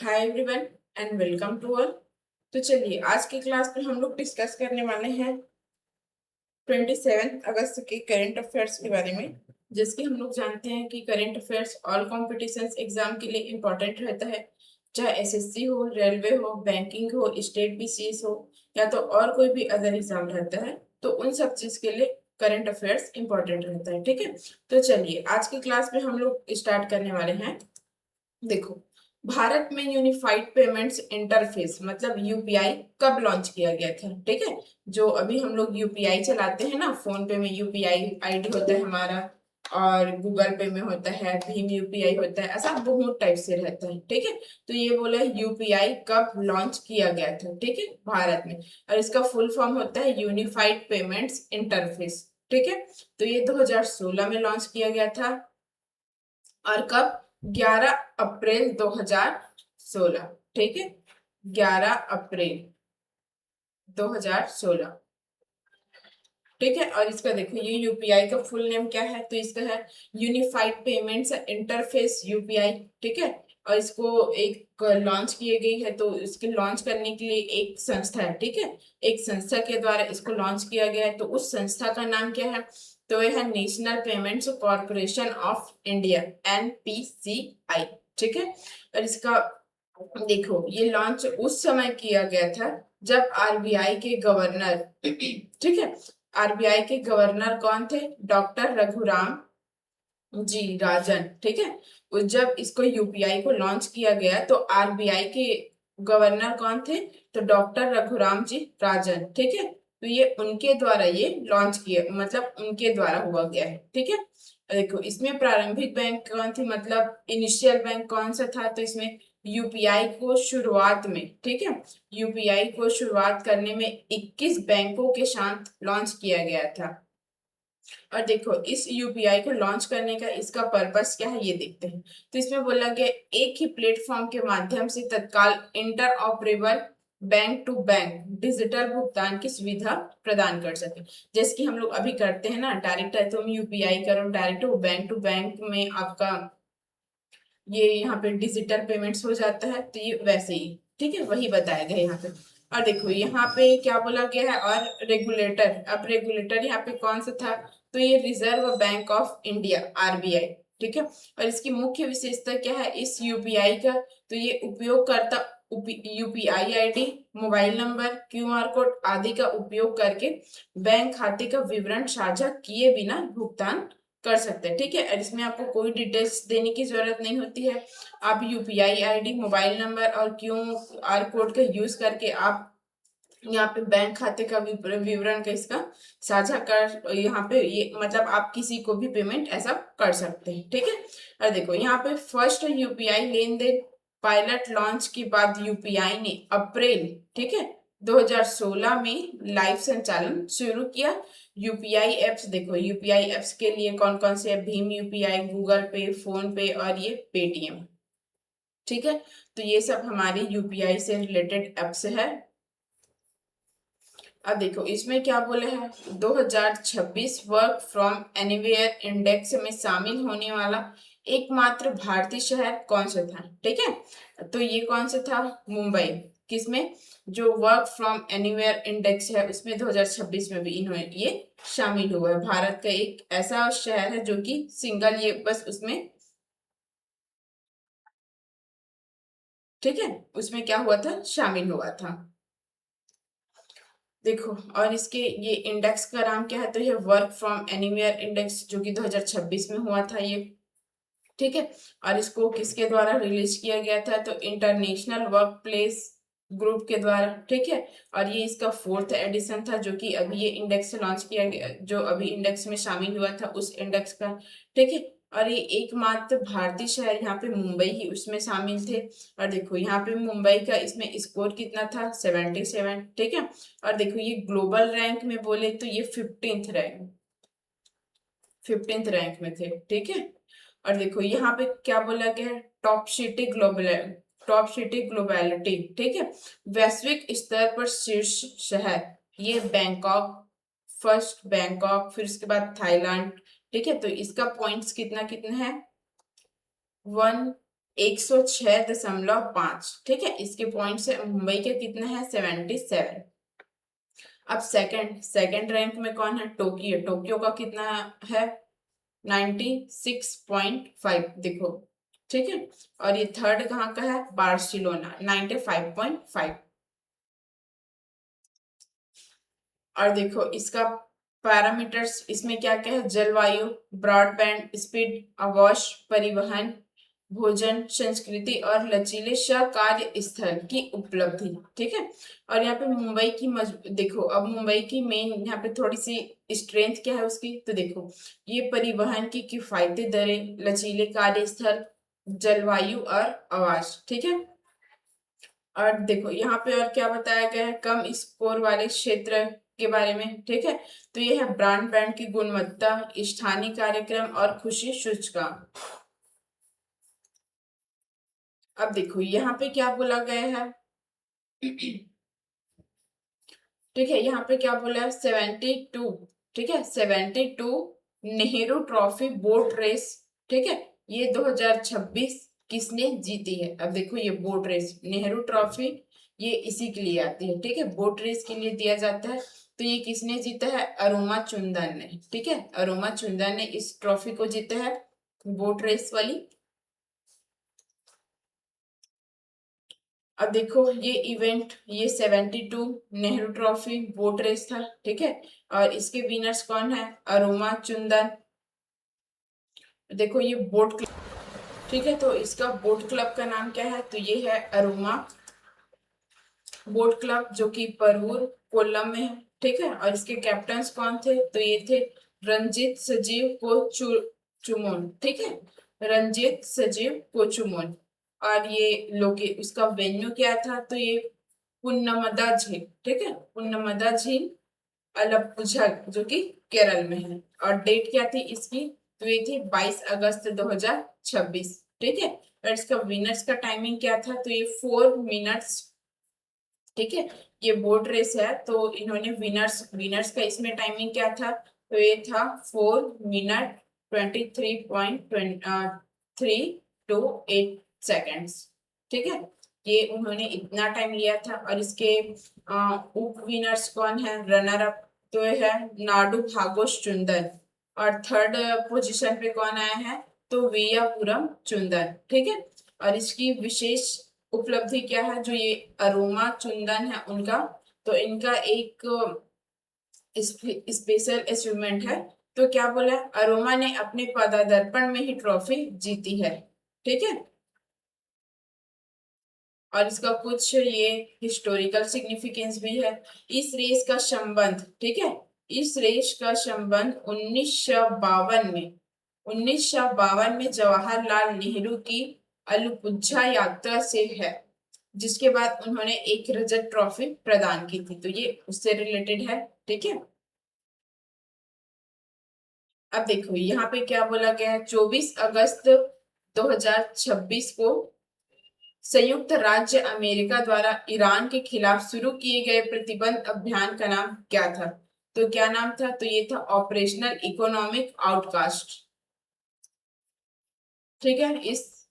Hi everyone and welcome to all. तो चलिए आज की क्लास में हम लोग डिस्कस करने वाले हैं 27 अगस्त के करंट अफेयर्स के बारे में। जैसे कि हम लोग जानते हैं कि current affairs all competitions exam के लिए इम्पोर्टेंट रहता है, चाहे एसएससी हो, रेलवे हो, बैंकिंग हो, स्टेट बीसीएस हो या तो और कोई भी अदर एग्जाम रहता है, तो उन सब चीज के लिए करंट अफेयर्स इंपॉर्टेंट रहता है। ठीक है, तो चलिए आज की क्लास में हम लोग स्टार्ट करने वाले हैं। देखो, भारत में यूनिफाइड पेमेंट्स इंटरफेस मतलब यूपीआई कब लॉन्च किया गया था? ठीक है, जो अभी हम लोग यूपीआई चलाते हैं ना, फोन पे में यूपीआई आईडी होता है हमारा, और गूगल पे में होता है, भीम यूपीआई होता है, ऐसा बहुत टाइप से रहता है। ठीक है, तो ये बोला यूपीआई कब लॉन्च किया गया था, ठीक है, भारत में, और इसका फुल फॉर्म होता है यूनिफाइड पेमेंट्स इंटरफेस। ठीक है, तो ये 2016 में लॉन्च किया गया था। और कब? 11 अप्रैल 2016। ठीक है, 11 अप्रैल 2016। ठीक है, और इसका देखो ये यूपीआई का फुल नेम क्या है, तो इसका है यूनिफाइड पेमेंट्स इंटरफेस यूपीआई। ठीक है, और इसको एक लॉन्च किए गई है, तो इसके लॉन्च करने के लिए एक संस्था है। ठीक है, एक संस्था के द्वारा इसको लॉन्च किया गया है, तो उस संस्था का नाम क्या है? तो यह है national payments corporation of India, NPCI. ठीक है, और इसका देखो ये लॉन्च उस समय किया गया था जब आरबीआई के गवर्नर ठीक है, आरबीआई के गवर्नर कौन थे? डॉक्टर रघुराम जी राजन। ठीक है, जब इसको यूपीआई को लॉन्च किया गया तो आरबीआई के गवर्नर कौन थे? तो डॉक्टर रघुराम जी राजन। ठीक है, तो ये उनके द्वारा ये लॉन्च किया, मतलब उनके द्वारा हुआ गया है। ठीक है, देखो इसमें प्रारंभिक बैंक कौन थी, मतलब इनिशियल बैंक कौन सा था? तो इसमें यूपीआई को शुरुआत में, ठीक है, यूपीआई को शुरुआत करने में 21 बैंकों के साथ लॉन्च किया गया था। और देखो इस यूपीआई को लॉन्च करने का इसका पर्पस क्या है ये देखते हैं। तो इसमें बोला गया एक ही प्लेटफॉर्म के माध्यम से तत्काल interoperable bank to bank digital भुगतान की सुविधा प्रदान कर सके। जैसे कि हम लोग अभी करते हैं ना, डायरेक्ट है तुम यूपीआई करो, डायरेक्ट वो बैंक टू बैंक में आपका ये यहाँ पे डिजिटल पेमेंट्स हो जाता है, तो ये वैसे ही। ठीक है, वही बताया गया यहाँ पे। और देखो यहाँ पे क्या बोला गया है, और रेगुलेटर, अब रेगुलेटर यहाँ पे कौन सा था? तो ये reserve bank of India, RBI. ठीक है, और इसकी मुख्य विशेषता क्या है इस यूपीआई का? तो ये उपयोगकर्ता UPI ID, mobile number, QR code आदि का उपयोग करके बैंक खाते का विवरण साझा किए बिना भुगतान कर सकते हैं। ठीक है, और इसमें आपको कोई डिटेल्स देने की जरूरत नहीं होती है। आप यूपीआई आईडी, मोबाइल नंबर और क्यूआर कोड का यूज करके आप यहाँ पे बैंक खाते का विवरण का इसका साझा कर, यहाँ पे ये मतलब आप किसी को भी पेमेंट ऐसा कर सकते हैं। ठीक है, और देखो यहाँ पे फर्स्ट यूपीआई लेन देन पायलट लॉन्च के बाद यूपीआई ने अप्रैल, ठीक है, 2016 में लाइव संचालन शुरू किया। यूपीआई एप्स, देखो यूपीआई एप्स के लिए कौन कौन से है? भीम यूपीआई, गूगल पे, फोन पे और ये पेटीएम। ठीक है, तो ये सब हमारी यूपीआई से रिलेटेड एप्स है। अब देखो इसमें क्या बोले हैं, 2026 वर्क फ्रॉम एनीवेयर इंडेक्स में शामिल होने वाला एकमात्र भारतीय शहर कौन सा था? ठीक है, तो ये कौन सा था? मुंबई। किसमें? जो वर्क फ्रॉम एनीवेयर इंडेक्स है उसमें 2026 में भी इन्होंने ये शामिल हुआ है। भारत का एक ऐसा शहर है जो कि सिंगल ये बस उसमें, ठीक है, उसमें क्या हुआ था? शामिल हुआ था। देखो और इसके ये इंडेक्स का नाम क्या है? तो ये वर्क फ्रॉम एनीवेयर इंडेक्स, जो कि 2026 में हुआ था ये। ठीक है, और इसको किसके द्वारा रिलीज किया गया था? तो इंटरनेशनल वर्क प्लेस ग्रुप के द्वारा। ठीक है, और ये इसका फोर्थ एडिशन था, जो कि अभी ये इंडेक्स लॉन्च किया गया, जो अभी इंडेक्स में शामिल हुआ था उस इंडेक्स का। ठीक है, और ये एकमात्र भारतीय शहर यहाँ पे मुंबई ही उसमें शामिल थे। और देखो यहाँ पे मुंबई का इसमें स्कोर कितना था? 77। ठीक है, और देखो ये ग्लोबल रैंक में बोले तो ये 15th रैंक में थे। ठीक है, और देखो यहाँ पे क्या बोला गया है? Top city globality. ठीक है, वैश्विक स्तर पर शीर्ष शहर, ये बैंकॉक, फर्स्ट बैंकॉक, फिर उसके बाद थाईलैंड। ठीक है, तो इसका पॉइंट्स कितना कितना है? 1 106.5। ठीक है, इसके पॉइंट से मुंबई के कितना है 77। अब सेकंड सेकंड रैंक में कौन है, टोक्यो। टोक्यो का कितना है 96.5, देखो। ठीक है, और ये थर्ड कहाँ का है, बार्सिलोना 95.5। और देखो इसका पैरामीटर्स इसमें क्या क्या है, जलवायु, ब्रॉडबैंड स्पीड, आवास, परिवहन, भोजन, संस्कृति और लचीले कार्य स्थल की उपलब्धि। ठीक है, और यहाँ पे मुंबई की देखो, अब मुंबई की मेन यहाँ पे थोड़ी सी स्ट्रेंथ क्या है उसकी, तो देखो ये परिवहन की किफायती दरें, लचीले कार्य स्थल, जलवायु और आवास। ठीक है, और देखो यहाँ पे और क्या बताया गया है, कम स्कोर वाले क्षेत्र के बारे में। ठीक है, तो ये है ब्रॉडबैंड की गुणवत्ता, स्थानीय कार्यक्रम और खुशी सूचकांक। अब देखो यहाँ पे क्या बोला गया है ठीक है, यहाँ पे क्या बोला है 72। ठीक है, 72 नेहरू ट्रॉफी बोट रेस। ठीक है, ये 2026 किसने जीती है। अब देखो ये बोट रेस नेहरू ट्रॉफी, ये इसी के लिए आती है। ठीक है, बोट रेस के लिए दिया जाता है। तो ये किसने जीता है, अरोमा चुंदन ने। ठीक है, अरोमा चुंदन ने इस ट्रॉफी को जीता है, बोट रेस वाली। अब देखो ये इवेंट, ये 72 नेहरू ट्रॉफी बोट रेस था। ठीक है, और इसके विनर्स कौन है, अरोमा चुंदन। देखो ये बोट क्लब। ठीक है, तो इसका बोट क्लब का नाम क्या है, तो ये है अरोमा बोट क्लब, जो कि परवूर कोल्लम में है। ठीक है, और इसके कैप्टन्स कौन थे, तो ये थे रंजीत सजीव कोचुमोन। ठीक है, रंजीत सजीव कोचुमोन। और ये लोके उसका वेन्यू क्या था, तो ये पुन्नमदा झील। ठीक है, पुन्नमदा झील अलप्पुझा, जो कि केरल में है। और डेट क्या थी इसकी, तो ये थी 22 अगस्त 2026। ठीक है, और इसका विनर्स का टाइमिंग क्या था, तो ये 4 मिनट्स। ठीक है, ये बोट रेस है, तो इन्होंने विनर्स विनर्स का इसमें टाइमिंग क्या था, तो ये था 4 मिनट 23.328 सेकेंड्स। ठीक है, ये उन्होंने इतना टाइम लिया था। और इसके उप विनर्स कौन है, रनर अप, तो ये है नाडू भागोश चुंदन। और थर्ड पोजीशन पे कौन आया है, तो वियापुरम चुंदन। ठीक है, और इसकी विशेष उपलब्धि क्या है, जो ये अरोमा चुंदन है उनका, तो इनका एक स्पेशल अचीवमेंट है। तो क्या बोला, अरोमा ने अपने पदार्पण में ही ट्रॉफी जीती है। ठीक है, और इसका कुछ ये हिस्टोरिकल सिग्निफिकेंस भी है। इस रेस का संबंध, ठीक है, इस रेस का संबंध 1952 में जवाहरलाल नेहरू की अलपुझा यात्रा से है, जिसके बाद उन्होंने एक रजत ट्रॉफी प्रदान की थी। तो ये उससे रिलेटेड है। ठीक है, अब देखो यहाँ पे क्या बोला गया है, 24 अगस्त 2026 को संयुक्त राज्य अमेरिका द्वारा ईरान के खिलाफ शुरू किए गए प्रतिबंध अभियान का नाम क्या था, तो क्या नाम था, तो ये था ऑपरेशनल इकोनॉमिक आउटकास्ट। ठीक है, इस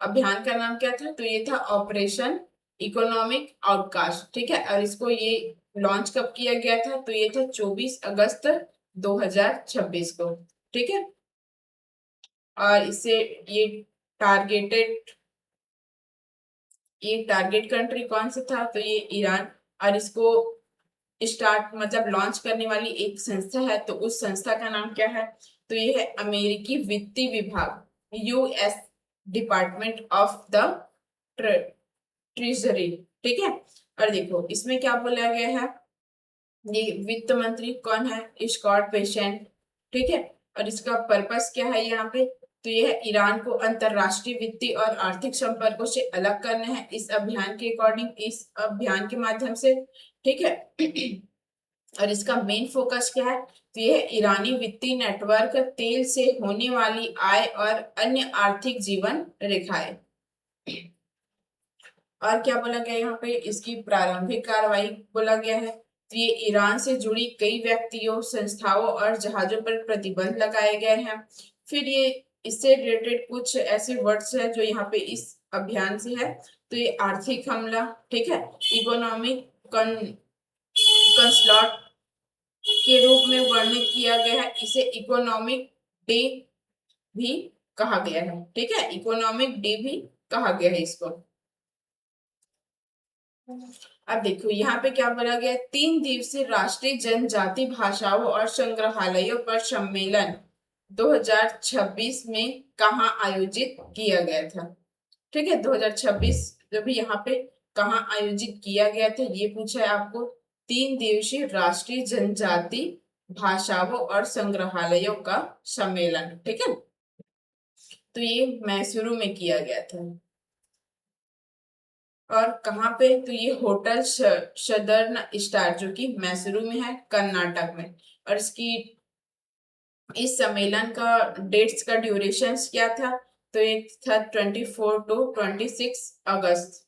अभियान का नाम क्या था, तो ये था ऑपरेशन इकोनॉमिक आउटकास्ट। ठीक है, और इसको ये लॉन्च कब किया गया था, तो ये था 24 अगस्त 2026 को। ठीक है, और इससे ये टारगेटेड ये टारगेट कंट्री कौन सा था, तो ये ईरान। और इसको स्टार्ट मतलब लॉन्च करने वाली एक संस्था है, तो उस संस्था का नाम क्या है, तो ये है अमेरिकी वित्तीय विभाग, US department of the treasury. ठीक है, और देखो इसमें क्या बोला गया है, ये वित्त मंत्री कौन है, स्कॉट बेसेंट। ठीक है, और इसका पर्पस क्या है यहाँ पे, तो ये है ईरान को अंतरराष्ट्रीय वित्तीय और आर्थिक संपर्कों से अलग करना है इस अभियान के अकॉर्डिंग, इस अभियान के माध्यम से। ठीक है, और इसका मेन फोकस क्या है, तो ये है ईरानी वित्तीय नेटवर्क, तेल से होने वाली आय और अन्य आर्थिक जीवन रेखाएं। और क्या बोला गया यहाँ पे, इसकी प्रारंभिक कार्रवाई बोला गया है, तो ये ईरान से जुड़ी कई व्यक्तियों, संस्थाओं और जहाजों पर प्रतिबंध लगाए गए हैं। फिर ये इससे रिलेटेड कुछ ऐसे वर्ड्स है जो यहाँ पे इस अभियान से है। तो ये आर्थिक हमला, ठीक है, इकोनॉमिक कंसलॉट के रूप में वर्णित किया गया है। इसे इकोनॉमिक डे भी कहा गया है, ठीक है, इकोनॉमिक डे भी कहा गया है इसको। अब देखो यहाँ पे क्या बोला गया, 3 दिवसीय राष्ट्रीय जनजाति भाषाओं और संग्रहालयों पर सम्मेलन 2026 में कहाँ आयोजित किया गया था, ठीक है, 2026 जो भी यहाँ पे कहाँ आयोजित किया गया था ये पूछा है आपको। 3 दिवसीय राष्ट्रीय जनजाति भाषाओं और संग्रहालयों का सम्मेलन, ठीक है, तो ये मैसूरू में किया गया था। और कहाँ पे, तो ये होटल सदर्न स्टार जो कि मैसूरू में है, कर्नाटक में। और इस सम्मेलन का डेट्स का ड्यूरेशन क्या था, तो ये था 24 to 26 अगस्त,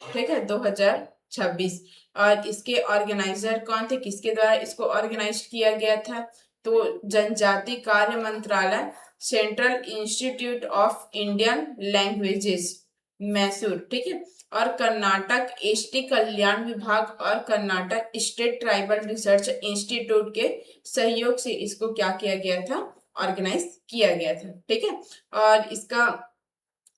ठीक है, 2026। और इसके ऑर्गेनाइजर कौन थे, किसके द्वारा इसको ऑर्गेनाइज किया गया था, तो जनजाति कार्य मंत्रालय, central institute of Indian languages Mysore, ठीक है, और कर्नाटक एसटी कल्याण विभाग और Karnataka state tribal research institute के सहयोग से इसको क्या किया गया था, ऑर्गेनाइज किया गया था, ठीक है। और इसका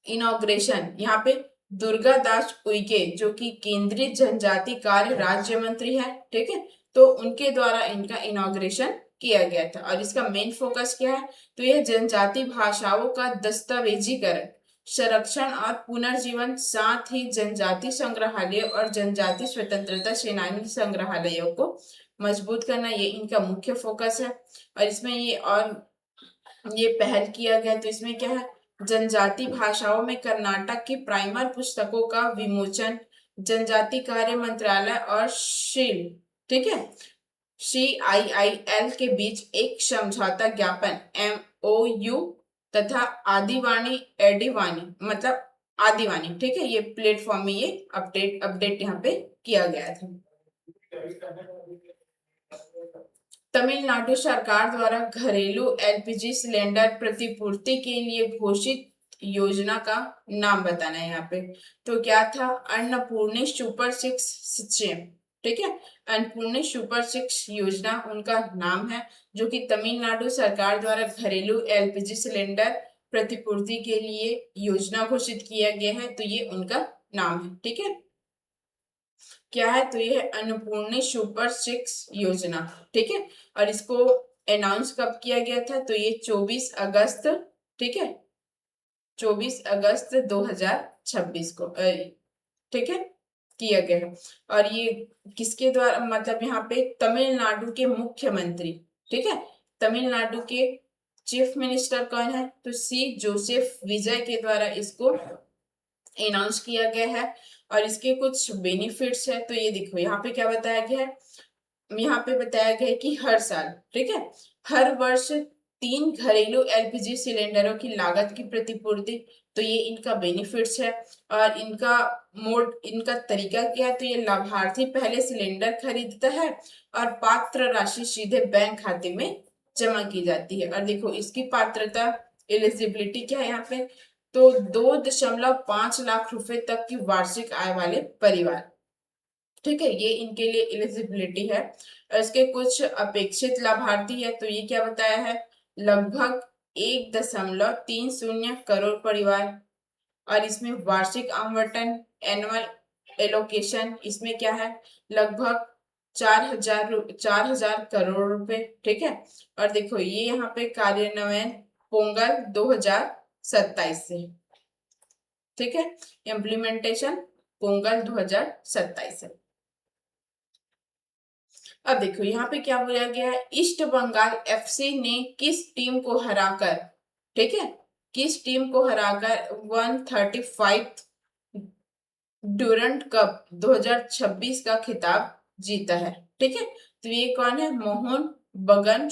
इनॉग्रेशन यहाँ पे दुर्गा दास उइके जो कि केंद्रीय जनजाति कार्य राज्य मंत्री है, ठीक है, तो उनके द्वारा इनका इनॉग्रेशन किया गया था। और इसका मेन फोकस क्या है, तो यह जनजाति भाषाओं का दस्तावेजीकरण, संरक्षण और पुनर्जीवन, साथ ही जनजाति संग्रहालय और जनजाति स्वतंत्रता सेनानी संग्रहालयों को मजबूत करना, ये इनका मुख्य फोकस है। और इसमें ये पहल किया गया, तो इसमें क्या है, जनजाति भाषाओं में कर्नाटक की प्राइमर पुस्तकों का विमोचन, जनजाति कार्य मंत्रालय और शील, ठीक है, CIIL के बीच एक समझौता ज्ञापन MOU तथा आदिवाणी एडिवाणी मतलब आदिवाणी, ठीक है, ये प्लेटफॉर्म में ये अपडेट यहाँ पे किया गया था। तमिलनाडु सरकार द्वारा घरेलू LPG सिलेंडर प्रतिपूर्ति के लिए घोषित योजना का नाम बताना है यहाँ पे, तो क्या था, अन्नपूर्णी सुपर 6 स्कीम, ठीक है, अन्नपूर्णी सुपर 6 योजना उनका नाम है, जो कि तमिलनाडु सरकार द्वारा घरेलू LPG सिलेंडर प्रतिपूर्ति के लिए योजना घोषित किया गया है, तो ये उनका नाम है, ठीक है, क्या है, तो ये है अन्नपूर्णी सुपर 6 योजना, ठीक है। और इसको अनाउंस कब किया गया था, तो ये 24 अगस्त, ठीक है, 24 अगस्त 2026 को, ठीक है, किया गया है। और ये किसके द्वारा, मतलब यहाँ पे तमिलनाडु के मुख्यमंत्री, ठीक है, तमिलनाडु के चीफ मिनिस्टर कौन है, तो C जोसेफ विजय के द्वारा इसको अनाउंस किया गया है। और इसके कुछ बेनिफिट्स है, तो ये देखो यहाँ पे क्या बताया गया है, यहाँ पे बताया गया है कि हर साल, ठीक है, हर वर्ष 3 घरेलू LPG सिलेंडरों की लागत की प्रतिपूर्ति, तो ये इनका बेनिफिट्स है। और इनका तरीका क्या है, तो ये लाभार्थी पहले सिलेंडर खरीदता है और पात्र राशि सीधे बैंक खाते में जमा की जाती है। और देखो इसकी पात्रता एलिजिबिलिटी क्या है यहाँ पे, तो 2.5 लाख रुपए तक की वार्षिक आय वाले परिवार, ठीक है, ये इनके लिए एलिजिबिलिटी है। और इसके कुछ अपेक्षित लाभार्थी है, तो ये क्या बताया है, लगभग 1.30 करोड़ परिवार। और इसमें वार्षिक आवंटन एनुअल एलोकेशन इसमें क्या है, लगभग 4,000 करोड़ रुपए, ठीक है। और देखो ये यहाँ पे कार्यान्वयन पोंगल 2027 से, ठीक है, इम्प्लीमेंटेशन पोंगल 2027 से। अब देखो यहाँ पे क्या बोला गया है, ईस्ट बंगाल FC ने किस टीम को हराकर, ठीक है, किस टीम को हराकर 135 ड्यूरंट कप 2026 का खिताब जीता है, ठीक है, तो ये कौन है, मोहन बागान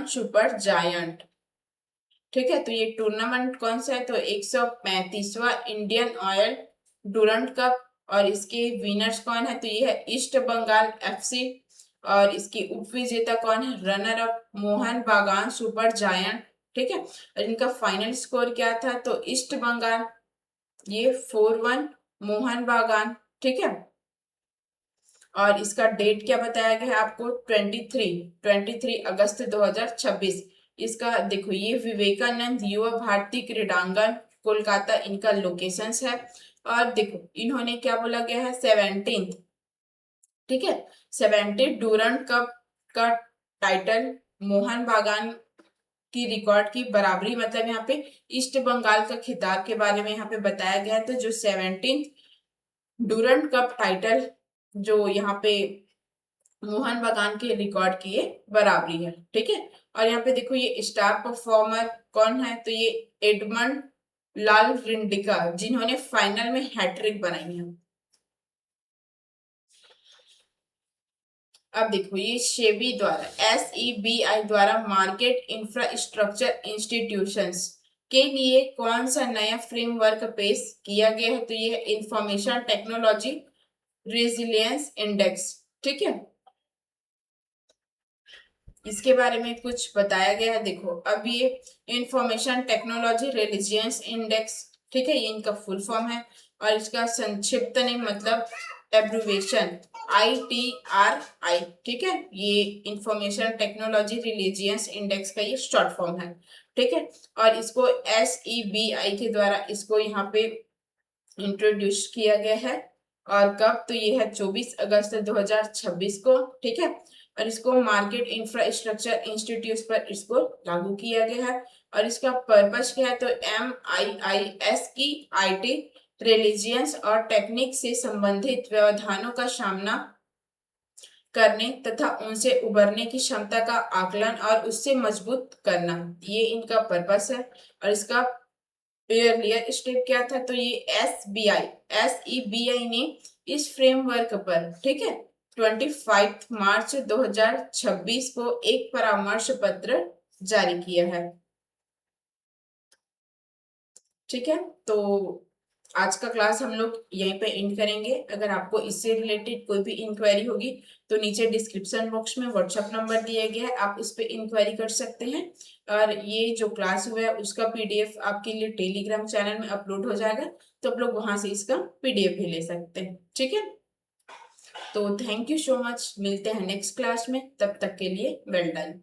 सुपर जायंट, ठीक है, तो ये टूर्नामेंट कौन सा है, तो 135वां इंडियन ऑयल डूरंट कप। और इसके विनर्स कौन है, तो ये है ईस्ट बंगाल FC। और इसकी उप विजेता कौन है, रनर अप मोहन बागान सुपर जायंट, ठीक है। और इनका फाइनल स्कोर क्या था, तो ईस्ट बंगाल ये 4-1 मोहन बागान, ठीक है। और इसका डेट क्या बताया गया है आपको, 23 अगस्त 2026। इसका देखो ये विवेकानंद युवा भारती क्रीडांगन कोलकाता इनका लोकेशंस है। और देखो इन्होंने क्या बोला गया है, 17, ठीक है, 17 डूरंड कप का टाइटल मोहन बागान की रिकॉर्ड की बराबरी, मतलब यहाँ पे ईस्ट बंगाल का खिताब के बारे में यहाँ पे बताया गया है। तो जो 17 डूरंड कप टाइटल जो यहाँ पे मोहन बागान के रिकॉर्ड की ये बराबरी है, ठीक है। और यहाँ पे देखो ये स्टार परफॉर्मर कौन है, तो ये एडमंड लाल रिंडिका जिन्होंने फाइनल में हैट्रिक बनाई है। अब देखो ये सेबी द्वारा SEBI द्वारा मार्केट इंफ्रास्ट्रक्चर इंस्टीट्यूशंस के लिए कौन सा नया फ्रेमवर्क पेश किया गया है, तो ये इंफॉर्मेशन टेक्नोलॉजी रेजिलियंस इंडेक्स, ठीक है। इसके बारे में कुछ बताया गया है, देखो अब ये इंफॉर्मेशन टेक्नोलॉजी रेजिलियंस इंडेक्स, ठीक है, ये इनका फुल फॉर्म है। और इसका संक्षिप्त नहीं मतलब एब्रिविएशन ITRI, ठीक है, ये इंफॉर्मेशन टेक्नोलॉजी रिलीजियंस इंडेक्स का ये शॉर्ट फॉर्म है, ठीक है। और इसको SEBI के द्वारा इसको यहाँ पे इंट्रोड्यूस किया गया है। और कब, तो ये है 24 अगस्त 2026 को, ठीक है। और इसको मार्केट इंफ्रास्ट्रक्चर इंस्टीट्यूट पर इसको लागू किया गया है। और इसका पर्पस क्या है, तो MIIS की IT रिलीजियंस और टेक्निक से संबंधित व्यवधानों का सामना करने तथा उनसे उबरने की क्षमता का आकलन और उससे मजबूत करना, ये इनका पर्पस है। और इसका एयरलियर स्टेप क्या था, तो ये SEBI ने इस फ्रेमवर्क पर, ठीक है, 25 मार्च 2026 को एक परामर्श पत्र जारी किया है, ठीक है। तो आज का क्लास हम लोग यहीं पे एंड करेंगे। अगर आपको इससे रिलेटेड कोई भी इंक्वायरी होगी तो नीचे डिस्क्रिप्शन बॉक्स में व्हाट्सएप नंबर दिया गया है, आप उस पर इंक्वायरी कर सकते हैं। और ये जो क्लास हुआ है उसका PDF आपके लिए टेलीग्राम चैनल में अपलोड हो जाएगा, तो आप लोग वहां से इसका PDF भी ले सकते हैं, ठीक है। तो थैंक यू सो मच, मिलते हैं नेक्स्ट क्लास में, तब तक के लिए वेल डन।